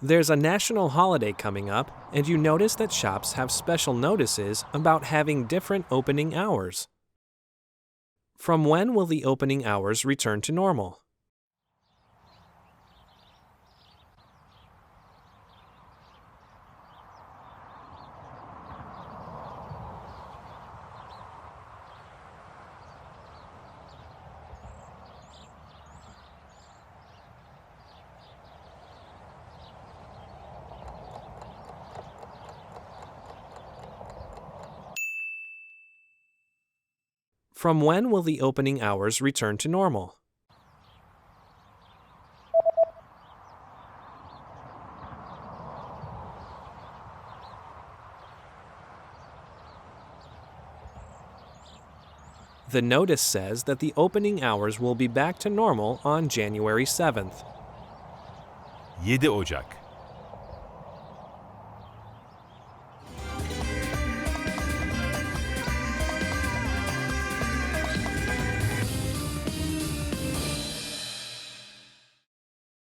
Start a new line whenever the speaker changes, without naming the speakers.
There's a national holiday coming up, and you notice that shops have special notices about having different opening hours. From when will the opening hours return to normal? From when will the opening hours return to normal? The notice says that the opening hours will be back to normal on January 7th.
7 Ocak